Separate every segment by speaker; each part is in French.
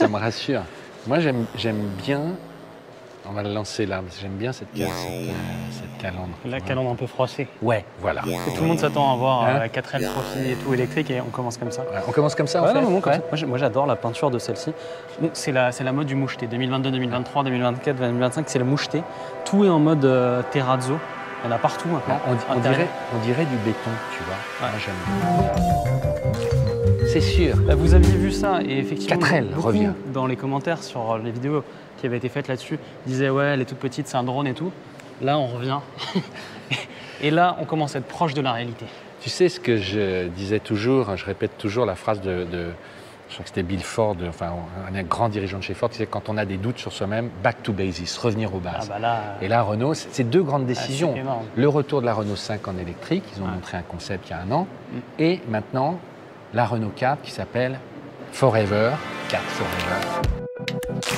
Speaker 1: Ça me rassure. Moi, j'aime bien, on va le lancer là, parce que j'aime bien cette calandre.
Speaker 2: La calandre un peu froissée.
Speaker 1: Ouais, voilà.
Speaker 2: Et tout le monde s'attend à voir la 4L Trophy et tout électrique et on commence comme ça.
Speaker 1: Ouais, on commence comme ça en
Speaker 2: Ouais,
Speaker 1: fait.
Speaker 2: non, moi j'adore la peinture de celle-ci. Bon, c'est la mode du moucheté. 2022, 2023, 2024, 2025, c'est le moucheté. Tout est en mode terrazzo. Il y en a partout maintenant.
Speaker 1: On dirait du béton, tu vois.
Speaker 2: Ouais.
Speaker 1: Moi, j'aime. C'est sûr.
Speaker 2: Bah, vous aviez vu ça et effectivement,
Speaker 1: 4L revient.
Speaker 2: Dans les commentaires sur les vidéos qui avaient été faites là-dessus, disaient ouais, elle est toute petite, c'est un drone et tout. Là, on revient. Et là, on commence à être proche de la réalité.
Speaker 1: Tu sais ce que je disais toujours, je répète toujours la phrase je crois que c'était Bill Ford, enfin un grand dirigeant de chez Ford, qui disait quand on a des doutes sur soi-même, back to basis, revenir aux bases.
Speaker 2: Ah bah là,
Speaker 1: et là, Renault, c'est deux grandes décisions.
Speaker 2: énorme.
Speaker 1: Le retour de la Renault 5 en électrique, ils ont montré un concept il y a 1 an, et maintenant la Renault 4 qui s'appelle Forever, 4 Forever.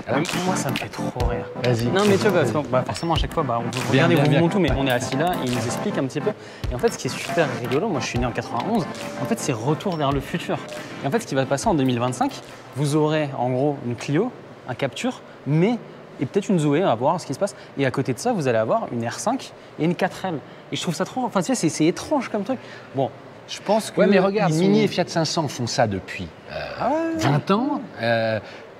Speaker 2: Alors, moi, ça me fait trop rire.
Speaker 1: Vas-y.
Speaker 2: Non, mais tu vois, parce que forcément, à chaque fois, on veut regarder
Speaker 1: bien,
Speaker 2: Mouvement tout, mais on est assis là et il nous explique un petit peu. Et en fait, ce qui est super rigolo, moi, je suis né en 91, en fait, c'est retour vers le futur. Et en fait, ce qui va passer en 2025, vous aurez en gros une Clio, un Capture, mais et peut-être une Zoé, à voir ce qui se passe. Et à côté de ça, vous allez avoir une R5 et une 4L. Et je trouve ça trop. Enfin, tu sais, c'est étrange comme truc. Bon, je pense que.
Speaker 1: Ouais, mais regarde,
Speaker 2: ils
Speaker 1: Mini
Speaker 2: sont-
Speaker 1: et Fiat 500 font ça depuis 20 ans.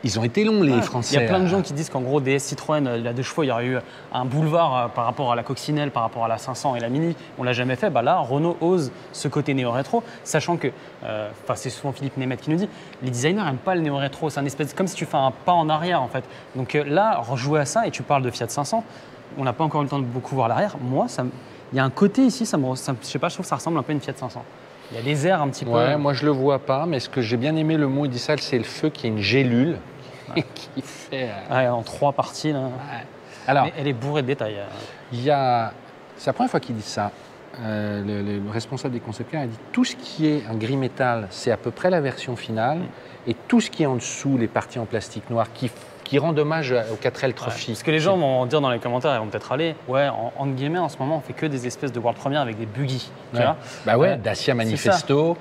Speaker 1: Ils ont été longs, les Français.
Speaker 2: Il y a plein de gens qui disent qu'en gros, DS Citroën, il y a 2 chevaux, il y aurait eu un boulevard par rapport à la coccinelle, par rapport à la 500 et la Mini. On l'a jamais fait. Bah là, Renault ose ce côté néo-rétro, sachant que, c'est souvent Philippe Nemeth qui nous dit, les designers n'aiment pas le néo-rétro. C'est un espèce, comme si tu fais un pas en arrière en fait. Donc là, rejouer à ça, et tu parles de Fiat 500, on n'a pas encore eu le temps de beaucoup voir l'arrière. Moi, il y a un côté ici, je sais pas, je trouve que ça ressemble un peu à une Fiat 500. Il y a des airs un petit peu.
Speaker 1: Ouais, moi je le vois pas, mais ce que j'ai bien aimé le mot, il dit ça, c'est le feu qui est une gélule qui fait.
Speaker 2: Ouais, en 3 parties là.
Speaker 1: Alors,
Speaker 2: Mais elle est bourrée de détails.
Speaker 1: il y a. C'est la première fois qu'il dit ça. Le responsable des concepteurs a dit tout ce qui est en gris métal, c'est à peu près la version finale, et tout ce qui est en dessous, les parties en plastique noir, qui rendent hommage au 4L Trophy.
Speaker 2: Parce que les gens vont dire dans les commentaires, ils vont peut-être aller, ouais, entre guillemets, en ce moment, on fait que des espèces de world première avec des buggy. Tu vois
Speaker 1: Bah ouais, Dacia Manifesto,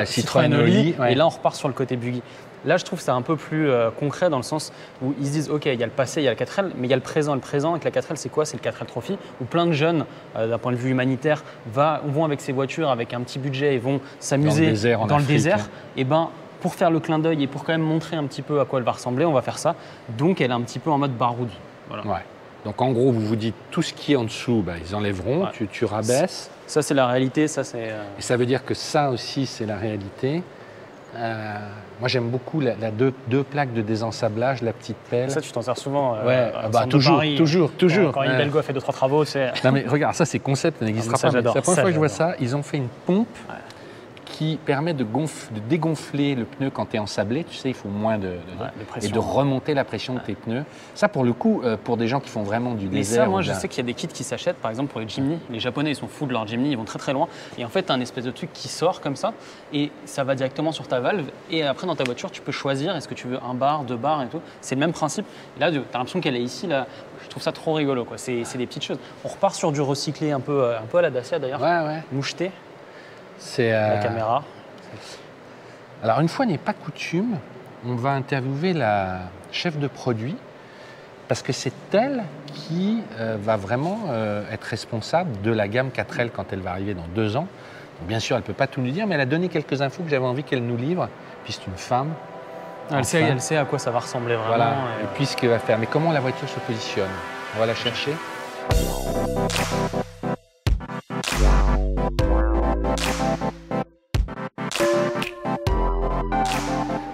Speaker 1: Citroën Oli.
Speaker 2: Et là, on repart sur le côté buggy. Là, je trouve que c'est un peu plus concret dans le sens où ils se disent, OK, il y a le passé, il y a le 4L, mais il y a le présent. Le présent avec la 4L, c'est quoi? C'est le 4L Trophy, où plein de jeunes, d'un point de vue humanitaire, vont avec ces voitures, avec un petit budget, et vont s'amuser
Speaker 1: dans le désert.
Speaker 2: Et ben, pour faire le clin d'œil et pour quand même montrer un petit peu à quoi elle va ressembler, on va faire ça. Donc, elle est un petit peu en mode baroud. Voilà.
Speaker 1: Ouais. Donc en gros, vous vous dites tout ce qui est en dessous, bah, ils enlèveront,
Speaker 2: Ouais.
Speaker 1: tu rabaisses.
Speaker 2: Ça, c'est la réalité, ça, c'est...
Speaker 1: Et ça veut dire que ça aussi, c'est la réalité. Moi, j'aime beaucoup la deux plaques de désensablage, la petite pelle.
Speaker 2: Ça, tu t'en sers souvent.
Speaker 1: Ouais,
Speaker 2: au
Speaker 1: bah,
Speaker 2: centre de
Speaker 1: toujours,
Speaker 2: Paris.
Speaker 1: toujours.
Speaker 2: Quand Hidalgo a fait 2-3 travaux, c'est...
Speaker 1: Non mais regarde, ça c'est concept, ça n'existera
Speaker 2: ça,
Speaker 1: pas. C'est
Speaker 2: j'adore.
Speaker 1: la première
Speaker 2: Ça,
Speaker 1: fois que je vois
Speaker 2: j'adore.
Speaker 1: ça. Ils ont fait une pompe qui permet de dégonfler le pneu quand tu es ensablé. Tu sais, il faut moins de
Speaker 2: pression.
Speaker 1: et de remonter la pression de tes pneus. Ça, pour le coup, pour des gens qui font vraiment du
Speaker 2: Mais
Speaker 1: désert.
Speaker 2: ça, moi,
Speaker 1: ou
Speaker 2: je
Speaker 1: d'un-
Speaker 2: sais qu'il y a des kits qui s'achètent, par exemple pour les Jimny. Les Japonais, ils sont fous de leur Jimny, ils vont très très loin. Et en fait, tu as un espèce de truc qui sort comme ça, et ça va directement sur ta valve. Et après, dans ta voiture, tu peux choisir est-ce que tu veux 1 bar, 2 bars et tout. C'est le même principe. Et là, tu as l'impression qu'elle est ici. Là, je trouve ça trop rigolo, quoi. C'est des petites choses. On repart sur du recyclé un peu à la Dacia d'ailleurs.
Speaker 1: Ouais.
Speaker 2: Moucheté,
Speaker 1: C'est
Speaker 2: la caméra.
Speaker 1: Alors, une fois n'est pas coutume, on va interviewer la chef de produit parce que c'est elle qui va vraiment être responsable de la gamme 4L quand elle va arriver dans 2 ans. Donc, bien sûr, elle ne peut pas tout nous dire, mais elle a donné quelques infos que j'avais envie qu'elle nous livre. Puis c'est une femme.
Speaker 2: Elle sait à quoi ça va ressembler vraiment.
Speaker 1: Voilà. Et puis ce qu'elle va faire. Mais comment la voiture se positionne? On va la chercher.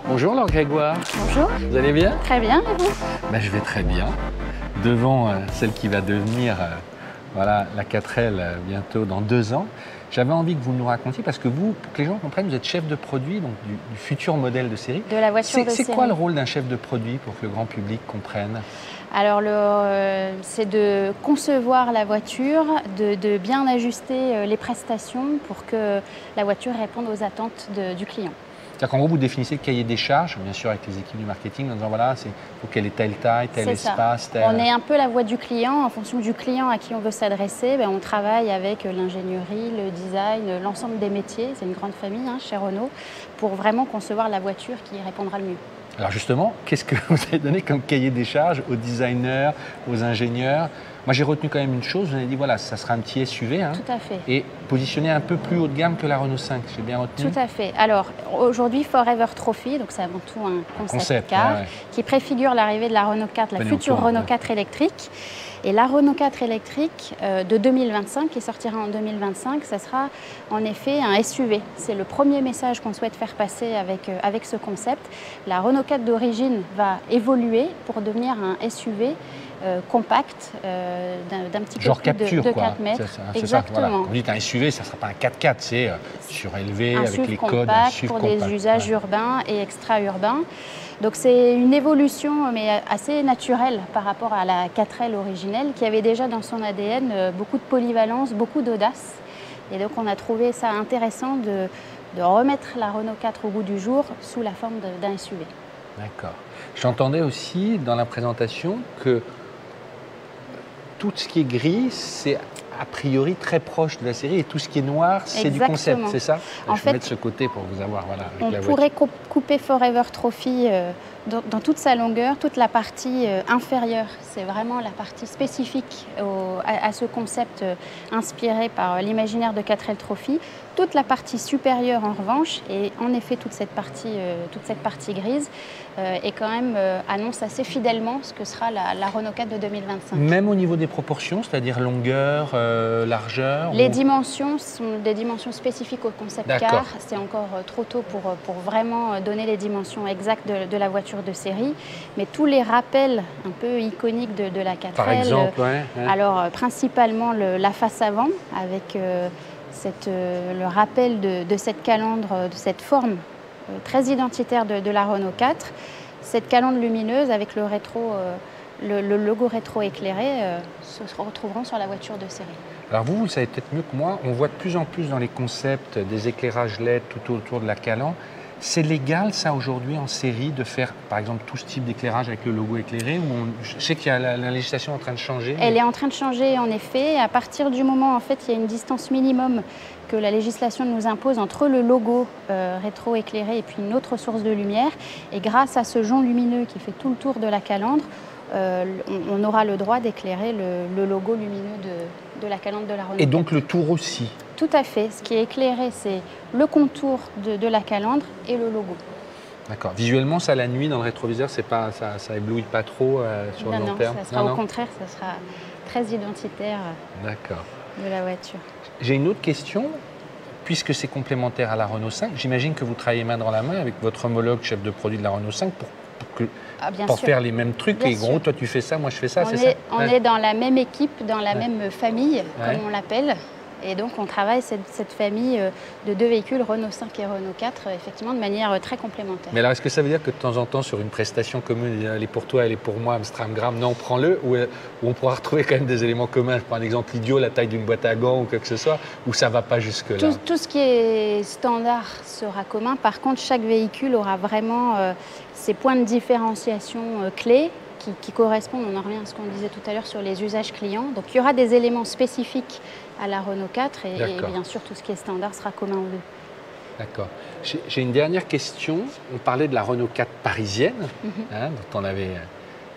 Speaker 1: Bonjour Laure Grégoire,
Speaker 3: Bonjour,
Speaker 1: vous allez bien?
Speaker 3: très bien, et vous?
Speaker 1: Ben, je vais très bien. Devant celle qui va devenir la 4L bientôt dans 2 ans. J'avais envie que vous nous racontiez, parce que vous, pour que les gens comprennent, vous êtes chef de produit donc du futur modèle de série.
Speaker 3: De la voiture de
Speaker 1: C'est
Speaker 3: série.
Speaker 1: quoi le rôle d'un chef de produit pour que le grand public comprenne?
Speaker 3: Alors, c'est de concevoir la voiture, de bien ajuster les prestations pour que la voiture réponde aux attentes du client.
Speaker 1: C'est-à-dire qu'en gros, vous définissez le cahier des charges, bien sûr avec les équipes du marketing, en disant voilà, il faut qu'elle ait telle taille, tel espace, tel...
Speaker 3: On est un peu la voix du client. En fonction du client à qui on veut s'adresser, on travaille avec l'ingénierie, le design, l'ensemble des métiers. C'est une grande famille chez Renault pour vraiment concevoir la voiture qui répondra le mieux.
Speaker 1: Alors justement, qu'est-ce que vous avez donné comme cahier des charges aux designers, aux ingénieurs? Moi, j'ai retenu quand même une chose, vous avez dit, voilà, ça sera un petit SUV.
Speaker 3: Tout à fait.
Speaker 1: Et positionné un peu plus haut de gamme que la Renault 5, j'ai bien retenu?
Speaker 3: Tout à fait. Alors, aujourd'hui, Forever Trophy, donc c'est avant tout un concept car, qui préfigure l'arrivée de la Renault 4, la future Renault 4 électrique. Et la Renault 4 électrique de 2025, qui sortira en 2025, ça sera en effet un SUV. C'est le premier message qu'on souhaite faire passer avec ce concept. La Renault 4 d'origine va évoluer pour devenir un SUV compact d'un petit
Speaker 1: genre
Speaker 3: peu plus
Speaker 1: capture,
Speaker 3: de 4 mètres.
Speaker 1: Exactement. Voilà. Quand vous dites un SUV, ça ne sera pas un 4x4, c'est surélevé avec les codes.
Speaker 3: Un SUV pour des usages urbains et extra-urbains. Donc c'est une évolution mais assez naturelle par rapport à la 4L originelle qui avait déjà dans son ADN beaucoup de polyvalence, beaucoup d'audace. Et donc on a trouvé ça intéressant de remettre la Renault 4 au goût du jour sous la forme d'un SUV.
Speaker 1: D'accord. J'entendais aussi dans la présentation que tout ce qui est gris, c'est a priori très proche de la série et tout ce qui est noir, c'est du concept, c'est ça? Je vais mettre ce côté pour vous avoir. Voilà, avec
Speaker 3: on pourrait couper Forever Trophy dans toute sa longueur, toute la partie inférieure. C'est vraiment la partie spécifique à ce concept inspiré par l'imaginaire de 4L Trophy. Toute la partie supérieure, en revanche, et en effet toute cette partie grise, est quand même annonce assez fidèlement ce que sera la Renault 4 de 2025.
Speaker 1: Même au niveau des proportions, c'est-à-dire longueur, largeur?
Speaker 3: Les dimensions sont des dimensions spécifiques au concept car. C'est encore trop tôt pour vraiment donner les dimensions exactes de la voiture de série. Mais tous les rappels un peu iconiques de la 4L,
Speaker 1: par exemple,
Speaker 3: alors principalement la face avant avec le rappel de cette calandre, de cette forme très identitaire de la Renault 4, cette calandre lumineuse avec le logo rétro éclairé se retrouveront sur la voiture de série.
Speaker 1: Alors vous le savez peut-être mieux que moi, on voit de plus en plus dans les concepts des éclairages LED tout autour de la calandre. C'est légal ça aujourd'hui en série de faire par exemple tout ce type d'éclairage avec le logo éclairé? Je sais qu'il y a la législation en train de changer.
Speaker 3: Elle est en train de changer en effet. À partir du moment en fait il y a une distance minimum que la législation nous impose entre le logo rétro éclairé et puis une autre source de lumière. Et grâce à ce jonc lumineux qui fait tout le tour de la calandre, on aura le droit d'éclairer le logo lumineux de la calandre de la Renault 4.
Speaker 1: Et donc le tour aussi?
Speaker 3: Tout à fait. Ce qui est éclairé, c'est le contour de la calandre et le logo.
Speaker 1: D'accord. Visuellement, ça, la nuit, dans le rétroviseur, ça éblouit pas trop sur le long terme?
Speaker 3: Ça sera au contraire, ça sera très identitaire de la voiture.
Speaker 1: J'ai une autre question. Puisque c'est complémentaire à la Renault 5, j'imagine que vous travaillez main dans la main avec votre homologue chef de produit de la Renault 5 pour faire les mêmes trucs. Et gros, toi tu fais ça, moi je fais ça, c'est ça?
Speaker 3: On est dans la même équipe, dans la même famille, comme on l'appelle. Et donc on travaille cette famille de deux véhicules, Renault 5 et Renault 4, effectivement de manière très complémentaire.
Speaker 1: Mais alors est-ce que ça veut dire que de temps en temps sur une prestation commune, elle est pour toi, elle est pour moi, Amstramgram, non, prends-le, ou on pourra retrouver quand même des éléments communs? Je prends un exemple idiot, la taille d'une boîte à gants ou quoi que ce soit, ou ça ne va pas jusque-là?
Speaker 3: Tout ce qui est standard sera commun. Par contre, chaque véhicule aura vraiment ses points de différenciation clés qui correspondent, on en revient à ce qu'on disait tout à l'heure sur les usages clients. Donc il y aura des éléments spécifiques à la Renault 4 et bien sûr tout ce qui est standard sera commun aux deux.
Speaker 1: D'accord. J'ai une dernière question. On parlait de la Renault 4 parisienne, dont on avait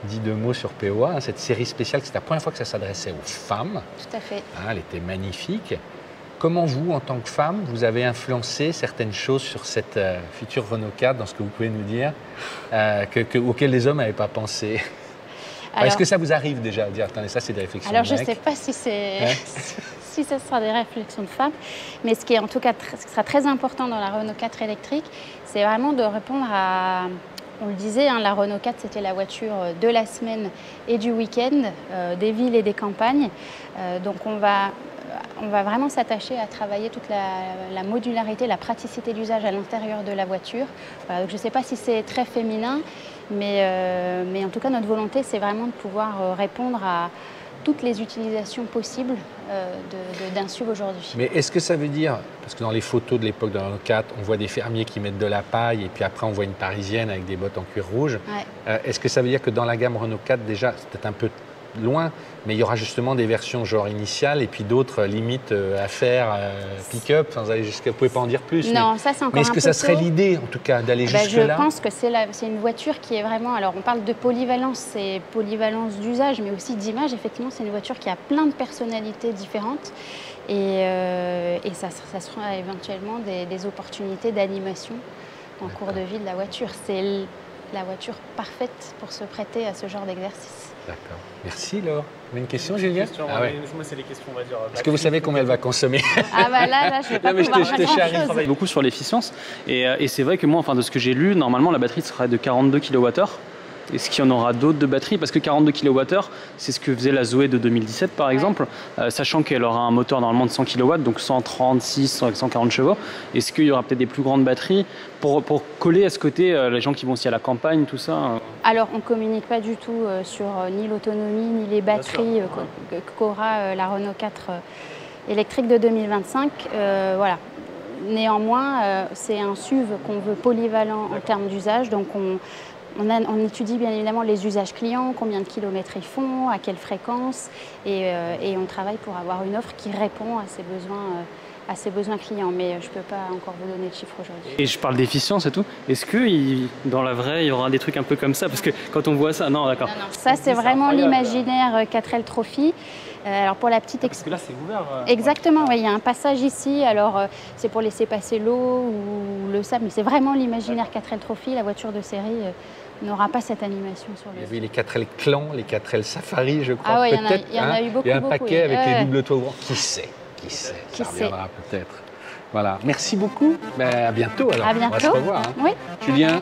Speaker 1: dit deux mots sur POA, cette série spéciale, c'était la première fois que ça s'adressait aux femmes.
Speaker 3: Tout à fait.
Speaker 1: Elle était magnifique. Comment vous, en tant que femme, vous avez influencé certaines choses sur cette future Renault 4, dans ce que vous pouvez nous dire, auxquelles les hommes n'avaient pas pensé? Est-ce que ça vous arrive déjà de dire, attendez, ça c'est des réflexions
Speaker 3: de
Speaker 1: mec?
Speaker 3: Je ne sais pas si si ce sera des réflexions de femmes, mais ce qui est en tout cas ce qui sera très important dans la Renault 4 électrique, c'est vraiment de répondre à, on le disait, la Renault 4 c'était la voiture de la semaine et du week-end, des villes et des campagnes. Donc on va vraiment s'attacher à travailler toute la modularité, la praticité d'usage à l'intérieur de la voiture. Donc je ne sais pas si c'est très féminin, mais en tout cas notre volonté c'est vraiment de pouvoir répondre toutes les utilisations possibles d'un SUV aujourd'hui.
Speaker 1: Mais est-ce que ça veut dire, parce que dans les photos de l'époque de la Renault 4, on voit des fermiers qui mettent de la paille et puis après on voit une parisienne avec des bottes en cuir rouge. Ouais. Est-ce que ça veut dire que dans la gamme Renault 4, déjà, c'est peut-être un peu loin, mais il y aura justement des versions genre initiales et puis d'autres limites à faire, pick-up, vous ne pouvez pas en dire plus.
Speaker 3: Non, ça c'est encore un peu tôt.
Speaker 1: Mais est-ce que ça serait l'idée, en tout cas, d'aller jusque-là?
Speaker 3: Je pense que c'est une voiture qui est vraiment... Alors on parle de polyvalence, c'est polyvalence d'usage, mais aussi d'image. Effectivement, c'est une voiture qui a plein de personnalités différentes et ça sera éventuellement des opportunités d'animation en cours de vie de la voiture. C'est la voiture parfaite pour se prêter à ce genre d'exercice.
Speaker 1: D'accord. Merci Laure. Vous avez une question, Julien?
Speaker 2: Moi, c'est les questions, on va dire.
Speaker 1: Est-ce que vous savez combien elle va consommer?
Speaker 3: Ah bah là, je vais pas pouvoir
Speaker 1: je te charrie.
Speaker 2: Je travaille beaucoup sur l'efficience et c'est vrai que moi, enfin, de ce que j'ai lu, normalement, la batterie serait de 42 kWh. Est-ce qu'il y en aura d'autres de batteries? Parce que 42 kWh, c'est ce que faisait la Zoé de 2017 par exemple, sachant qu'elle aura un moteur normalement de 100 kW, donc 136, 140 chevaux. Est-ce qu'il y aura peut-être des plus grandes batteries pour coller à ce côté les gens qui vont aussi à la campagne, tout ça?
Speaker 3: Alors, on ne communique pas du tout sur ni l'autonomie, ni les batteries qu'aura la Renault 4 électrique de 2025. Voilà. Néanmoins, c'est un SUV qu'on veut polyvalent en termes d'usage, donc on étudie bien évidemment les usages clients, combien de kilomètres ils font, à quelle fréquence, et on travaille pour avoir une offre qui répond à ses besoins clients. Mais je ne peux pas encore vous donner de chiffres aujourd'hui.
Speaker 2: Et je parle d'efficience et tout. Est-ce que dans la vraie, il y aura des trucs un peu comme ça? Parce que quand on voit ça, non, d'accord.
Speaker 3: Non, ça, c'est vraiment l'imaginaire 4L Trophy. Alors pour la petite
Speaker 2: parce que là c'est ouvert.
Speaker 3: Exactement, ouais, il y a un passage ici, alors c'est pour laisser passer l'eau ou le sable, mais c'est vraiment l'imaginaire 4L Trophy, la voiture de série n'aura pas cette animation sur le...
Speaker 1: Il y avait les 4L Clan, les 4L Safari, je crois.
Speaker 3: Ah ouais, il y en a eu beaucoup.
Speaker 1: Il y a un paquet avec les doubles toits ouverts. Qui sait, ça reviendra peut-être. Voilà, merci beaucoup. À bientôt alors.
Speaker 3: À bientôt.
Speaker 1: On va se revoir. Hein.
Speaker 3: Oui.
Speaker 1: Julien,